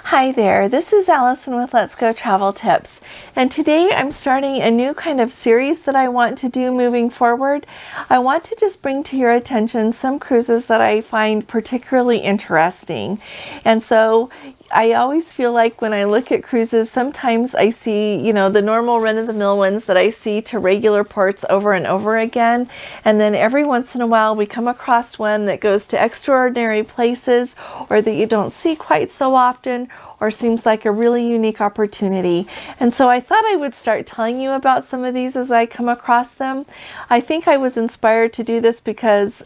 Hi there, this is Allison with Let's Go Travel Tips, and today I'm starting a new kind of series that I want to do moving forward. I want to just bring to your attention some cruises that I find particularly interesting. And so I always feel like when I look at cruises, sometimes I see, the normal run-of-the-mill ones that I see to regular ports over and over again. And then every once in a while we come across one that goes to extraordinary places or that you don't see quite so often, or seems like a really unique opportunity. And so I thought I would start telling you about some of these as I come across them. I think I was inspired to do this because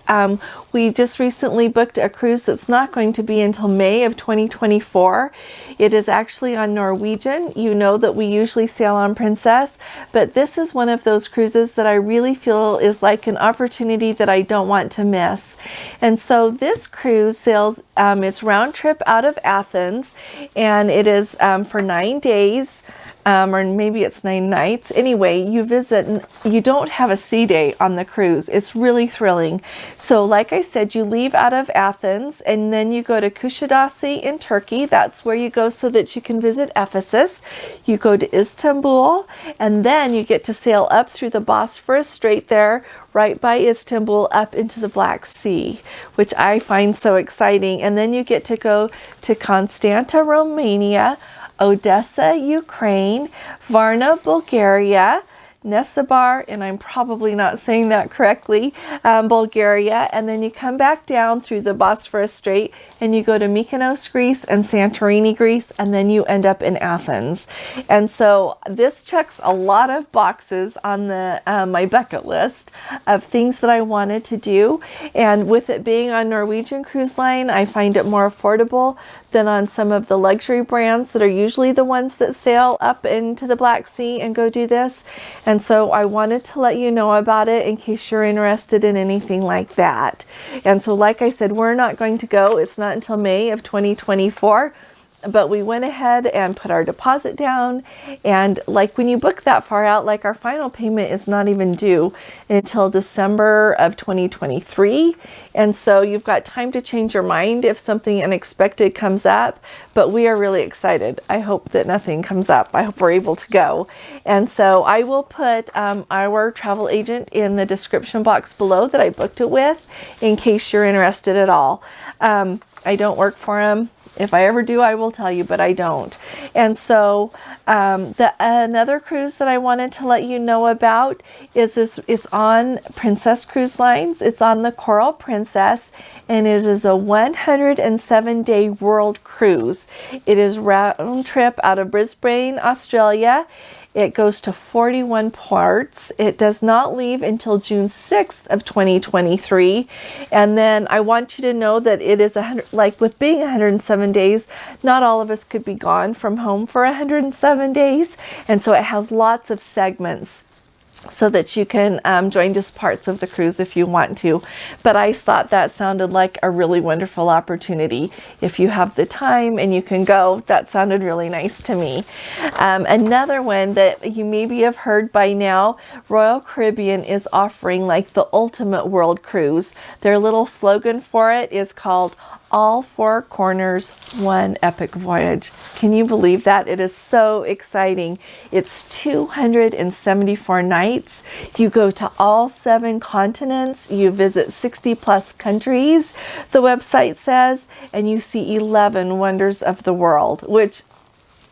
we just recently booked a cruise that's not going to be until May of 2024. It is actually on Norwegian. You know that we usually sail on Princess, but this is one of those cruises that I really feel is like an opportunity that I don't want to miss. And so this cruise sails, it's round trip out of Athens, and it is for 9 days, or maybe it's 9 nights. Anyway, you visit, you don't have a sea day on the cruise. It's really thrilling. So like I said, you leave out of Athens and then you go to Kuşadası in Turkey. That's where you go so that you can visit Ephesus. You go to Istanbul, and then you get to sail up through the Bosphorus Strait there, right by Istanbul, up into the Black Sea, which I find so exciting. And then you get to go to Constanta, Romania, Odessa, Ukraine, Varna, Bulgaria, Nesebar, and I'm probably not saying that correctly, Bulgaria, and then you come back down through the Bosphorus Strait and you go to Mykonos, Greece, and Santorini, Greece, and then you end up in Athens. And so this checks a lot of boxes on the my bucket list of things that I wanted to do, and with it being on Norwegian Cruise Line, I find it more affordable than on some of the luxury brands that are usually the ones that sail up into the Black Sea and go do this. And so I wanted to let you know about it in case you're interested in anything like that. And so like I said, we're not going to go. It's not until May of 2024. But we went ahead and put our deposit down, and like when you book that far out, like our final payment is not even due until December of 2023. And so you've got time to change your mind if something unexpected comes up, but we are really excited. I hope that nothing comes up. I hope we're able to go. And so I will put our travel agent in the description box below that I booked it with in case you're interested at all. I don't work for him. If I ever do, I will tell you, but I don't. And so another cruise that I wanted to let you know about is this. It's on Princess Cruise Lines. It's on the Coral Princess, and it is a 107-day world cruise. It is round trip out of Brisbane, Australia. It goes to 41 ports. It does not leave until June 6th of 2023. And then I want you to know that it is like with being 107 days, not all of us could be gone from home for 107 days. And so it has lots of segments so that you can join just parts of the cruise if you want to. But I thought that sounded like a really wonderful opportunity. If you have the time and you can go, that sounded really nice to me. Another one that you maybe have heard by now, Royal Caribbean is offering like the ultimate world cruise. Their little slogan for it is called All Four Corners, One Epic Voyage. Can you believe that? It is so exciting. It's 274 nights. You go to all 7 continents. You visit 60 plus countries, the website says, and you see 11 wonders of the world, which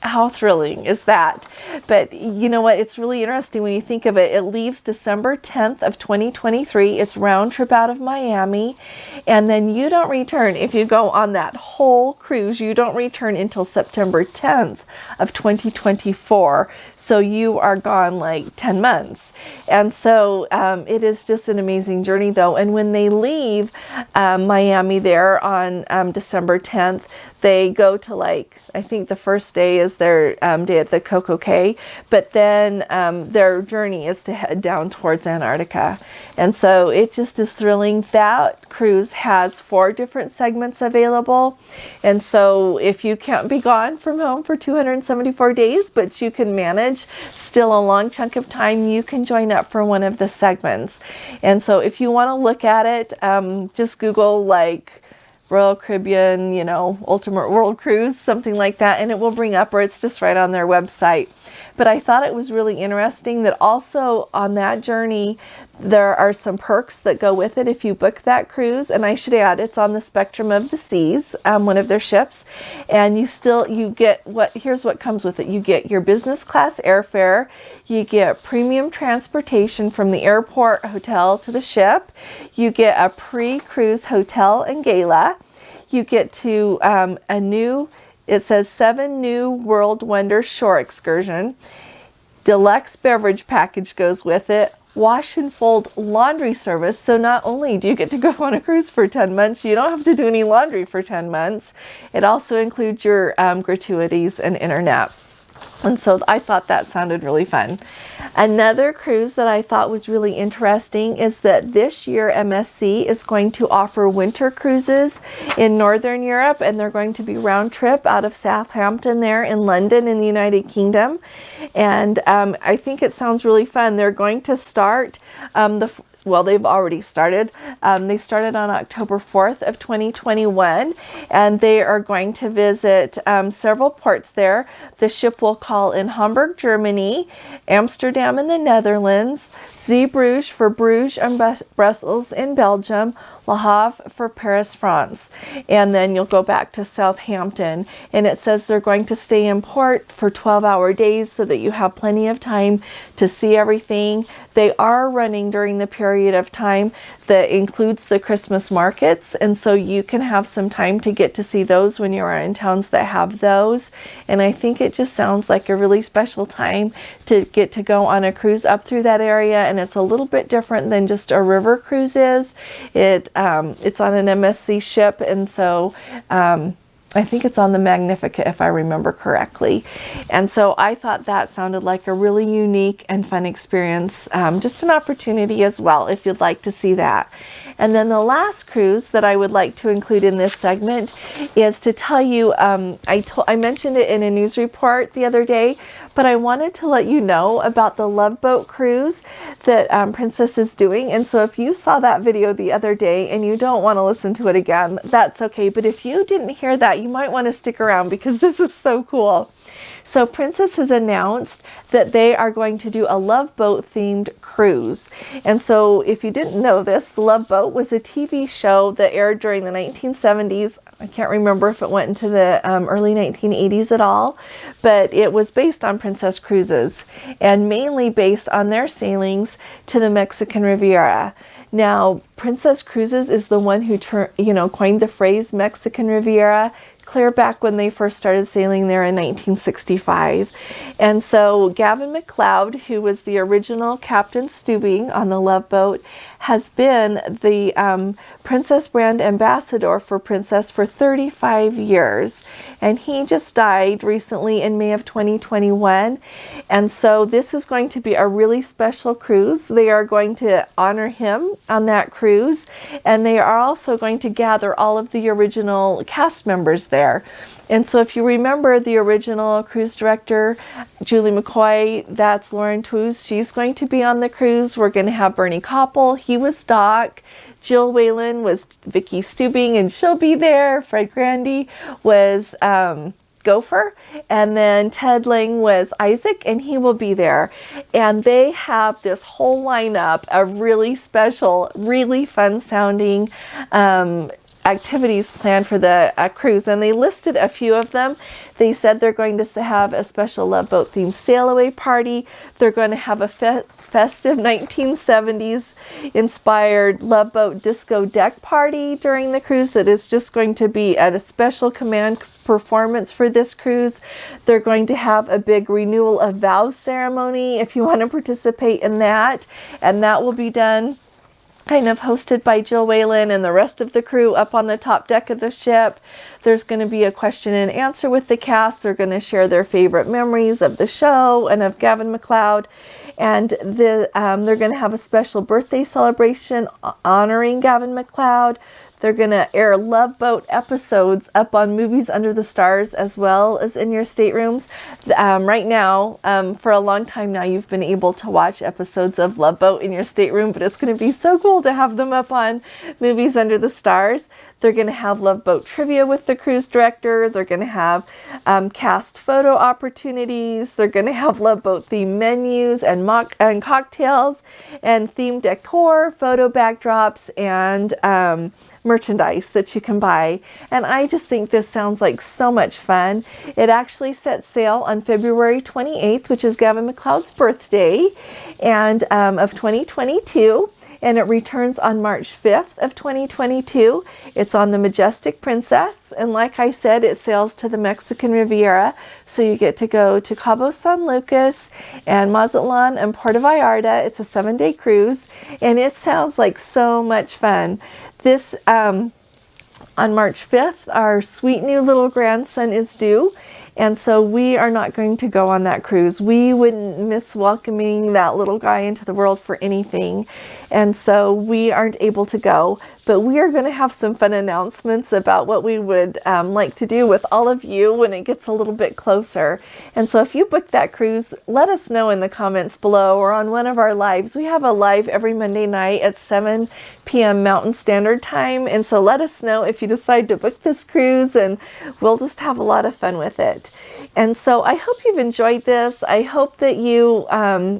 how thrilling is that? But you know what? It's really interesting when you think of it. It leaves December 10th of 2023. It's round trip out of Miami. And then you don't return. If you go on that whole cruise, you don't return until September 10th of 2024. So you are gone like 10 months. And so it is just an amazing journey though. And when they leave Miami there on December 10th, they go to like, I think the first day is their day at the Coco Cay, but then their journey is to head down towards Antarctica. And so it just is thrilling. That cruise has 4 different segments available. And so if you can't be gone from home for 274 days, but you can manage still a long chunk of time, you can join up for one of the segments. And so if you want to look at it, just Google like Royal Caribbean, you know, Ultimate World Cruise, something like that, and it will bring up, or it's just right on their website. But I thought it was really interesting that also on that journey, there are some perks that go with it if you book that cruise. And I should add, it's on the Spectrum of the Seas, one of their ships. And you get here's what comes with it. You get your business class airfare. You get premium transportation from the airport hotel to the ship. You get a pre-cruise hotel and gala. You get to it says 7 new World Wonder shore excursion. Deluxe beverage package goes with it. Wash and fold laundry service. So not only do you get to go on a cruise for 10 months, you don't have to do any laundry for 10 months. It also includes your gratuities and internet. And so I thought that sounded really fun. Another cruise that I thought was really interesting is that this year MSC is going to offer winter cruises in Northern Europe, and they're going to be round trip out of Southampton there in London in the United Kingdom. And I think it sounds really fun. They're going to start well, they've already started. They started on October 4th of 2021, and they are going to visit several ports there. The ship will call in Hamburg, Germany, Amsterdam in the Netherlands, Zeebrugge for Bruges and Brussels in Belgium, Le Havre for Paris, France. And then you'll go back to Southampton. And it says they're going to stay in port for 12-hour days so that you have plenty of time to see everything. They are running during the period of time that includes the Christmas markets, and so you can have some time to get to see those when you are in towns that have those. And I think it just sounds like a really special time to get to go on a cruise up through that area, and it's a little bit different than just a river cruise is. It's on an MSC ship, and so I think it's on the Magnificat, if I remember correctly. And so I thought that sounded like a really unique and fun experience. Just an opportunity as well, if you'd like to see that. And then the last cruise that I would like to include in this segment is to tell you, I mentioned it in a news report the other day, but I wanted to let you know about the Love Boat cruise that Princess is doing. And so if you saw that video the other day and you don't want to listen to it again, that's okay. But if you didn't hear that, you might want to stick around because this is so cool. So Princess has announced that they are going to do a Love Boat themed cruise. And so if you didn't know this, the Love Boat was a TV show that aired during the 1970s. I can't remember if it went into the early 1980s at all, but it was based on Princess cruises and mainly based on their sailings to the Mexican Riviera. Now, Princess Cruises is the one who coined the phrase Mexican Riviera clear back when they first started sailing there in 1965. And so Gavin MacLeod, who was the original Captain Stubing on the Love Boat, has been the Princess brand ambassador for Princess for 35 years. And he just died recently in May of 2021. And so this is going to be a really special cruise. They are going to honor him on that cruise. And they are also going to gather all of the original cast members there. And so if you remember the original cruise director, Julie McCoy, that's Lauren Toos. She's going to be on the cruise. We're going to have Bernie Koppel. He was Doc. Jill Whalen was Vicky Stubing, and she'll be there. Fred Grandy was Gopher. And then Ted Lang was Isaac, and he will be there. And they have this whole lineup of really special, really fun sounding activities planned for the cruise, and they listed a few of them. They said they're going to have a special Love Boat themed sail away party. They're going to have a festive 1970s inspired Love Boat disco deck party during the cruise that is just going to be at a special command performance for this cruise. They're going to have a big renewal of vows ceremony if you want to participate in that, and that will be done kind of hosted by Jill Whalen and the rest of the crew up on the top deck of the ship. There's going to be a question and answer with the cast. They're going to share their favorite memories of the show and of Gavin MacLeod. And they're going to have a special birthday celebration honoring Gavin MacLeod. They're going to air Love Boat episodes up on Movies Under the Stars as well as in your staterooms. Right now, for a long time now, you've been able to watch episodes of Love Boat in your stateroom, but it's going to be so cool to have them up on Movies Under the Stars. They're going to have Love Boat Trivia with the cruise director. They're going to have cast photo opportunities. They're going to have Love Boat themed menus and cocktails and themed decor, photo backdrops, and merchandise that you can buy. And I just think this sounds like so much fun. It actually sets sail on February 28th, which is Gavin MacLeod's birthday, and of 2022. And it returns on March 5th of 2022. It's on the Majestic Princess, and like I said, it sails to the Mexican Riviera, so you get to go to Cabo San Lucas and Mazatlan and Puerto Vallarta. It's a 7-day cruise, and it sounds like so much fun. This on March 5th, our sweet new little grandson is due, and so we are not going to go on that cruise. We wouldn't miss welcoming that little guy into the world for anything, and so we aren't able to go. But we are going to have some fun announcements about what we would like to do with all of you when it gets a little bit closer. And so if you book that cruise, let us know in the comments below or on one of our lives. We have a live every Monday night at 7 p.m. Mountain Standard Time. And so let us know if you decide to book this cruise, and we'll just have a lot of fun with it. And so I hope you've enjoyed this. I hope that you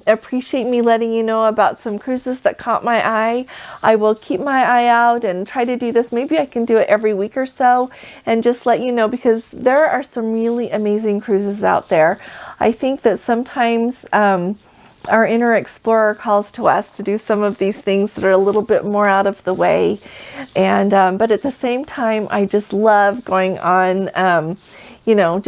appreciate me letting you know about some cruises that caught my eye. I will keep my eye out and try to do this. Maybe I can do it every week or so and just let you know, because there are some really amazing cruises out there. I think that sometimes our inner explorer calls to us to do some of these things that are a little bit more out of the way. And but at the same time, I just love going on you know,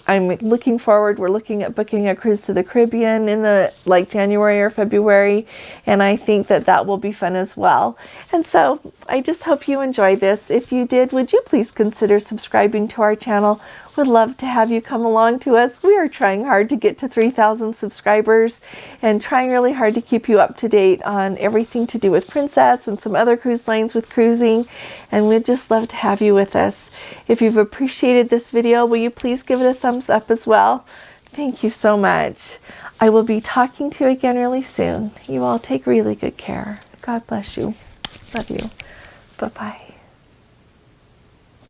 I'm looking forward. We're looking at booking a cruise to the Caribbean in the January or February, and I think that that will be fun as well. And so I just hope you enjoy this. If you did, would you please consider subscribing to our channel? Would love to have you come along to us. We are trying hard to get to 3,000 subscribers and trying really hard to keep you up to date on everything to do with Princess and some other cruise lines with cruising. And we'd just love to have you with us. If you've appreciated this video, will you please give it a thumbs up as well? Thank you so much. I will be talking to you again really soon. You all take really good care. God bless you. Love you. Bye-bye.